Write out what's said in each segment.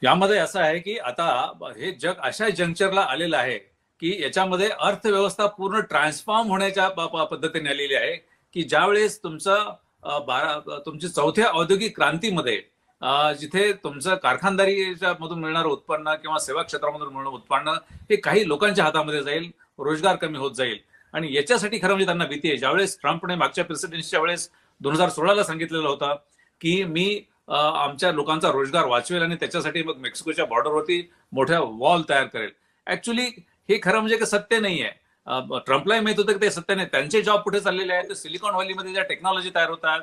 यामध्ये असं आहे की आता हे जग अशा जंक्चरला आलेलं आहे की याच्यामध्ये अर्थव्यवस्था पूर्ण ट्रान्सफॉर्म होण्याच्या पद्धतीने आलेली आहे की ज्यावेळेस तुमची चौथ्या औद्योगिक क्रांतीमध्ये जिथे तुमचं कारखानदारीच्या मधून मिळणारं उत्पन्न किंवा सेवा क्षेत्रामधून मिळणारं उत्पन्न हे काही लोकांच्या हातामध्ये जाईल, रोजगार कमी होत जाईल. आणि याच्यासाठी खरं म्हणजे त्यांना भीती आहे. ज्यावेळेस ट्रम्पने मागच्या प्रेसिडेन्सीच्या वेळेस 2016ला सांगितलेलं होतं की मी आमच्या लोकांचा रोजगार वाचवेल आणि त्याच्यासाठी मग मेक्सिकोच्या बॉर्डरवरती मोठ्या वॉल तयार करेल. ऍक्च्युली हे खरं म्हणजे सत्य नाहीये. ट्रम्पलाही माहित होतं की ते सत्य नाही. त्यांचे जॉब कुठे चाललेले आहेत, सिलिकॉन व्हॅलीमध्ये ज्या टेक्नॉलॉजी तयार होतात,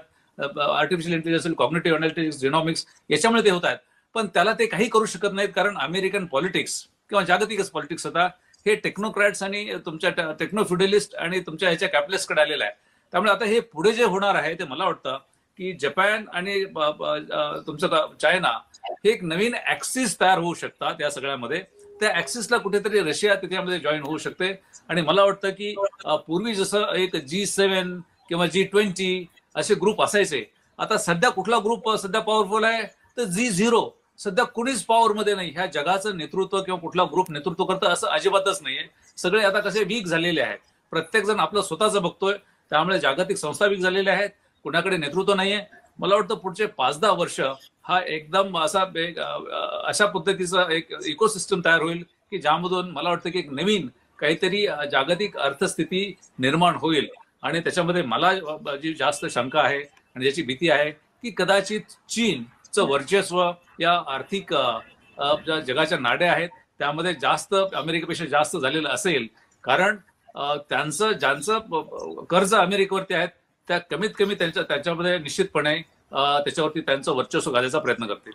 आर्टिफिशियल इंटेलिजन्स, कॉग्निटिव्ह अनालिटिक्स, जिनॉमिक्स, याच्यामुळे ते होत आहेत. पण त्याला ते काही करू शकत नाहीत, कारण अमेरिकन पॉलिटिक्स किंवा जागतिकच पॉलिटिक्स आता हे टेक्नोक्रॅट्स आणि तुमच्या टेक्नोफ्युडलिस्ट आणि तुमच्या ह्याच्या कॅपिटलिस्टकडे आलेलं आहे. त्यामुळे आता हे पुढे जे होणार आहे ते मला वाटतं की जपान आणि तुमचं चायना हे एक नवीन ऍक्सिस तयार होऊ शकतात या सगळ्यामध्ये. त्या ऍक्सिसला कुठेतरी रशिया त्याच्यामध्ये जॉईन होऊ शकते. आणि मला वाटतं की पूर्वी जसं एक G7 किंवा G20 असे ग्रुप असायचे, आता सध्या कुठला ग्रुप सध्या पॉवरफुल आहे तर G0. सध्या कुणीच पॉवरमध्ये नाही. ह्या जगाचं नेतृत्व किंवा कुठला ग्रुप नेतृत्व करतं असं अजिबातच नाहीये. सगळे आता कसे वीक झालेले आहेत. प्रत्येक जण आपलं स्वतःचं बघतोय. त्यामुळे जागतिक संस्था वीक झालेल्या आहेत. कुणाकडे नेतृत्व नाहीये. मला वाटतं पुढचे 5-10 वर्ष हा एकदम अशा पद्धतीचा एक इकोसिस्टम तयार होईल की ज्यामधून मला वाटतं की एक नवीन काहीतरी जागतिक अर्थस्थिती निर्माण होईल. आणि त्याच्यामध्ये मला जी जास्त शंका आहे आणि ज्याची भीती आहे की कदाचित चीनचं वर्चस्व या आर्थिक ज्या जगाच्या नाड्या आहेत त्यामध्ये जास्त अमेरिकेपेक्षा जास्त झालेलं असेल. कारण ज्यांचं कर्ज अमेरिकेवरती आहेत त्या कमीत कमी त्याच्यामध्ये निश्चितपणे त्याच्यावरती त्यांचं वर्चस्व गाजवायचा प्रयत्न करतील.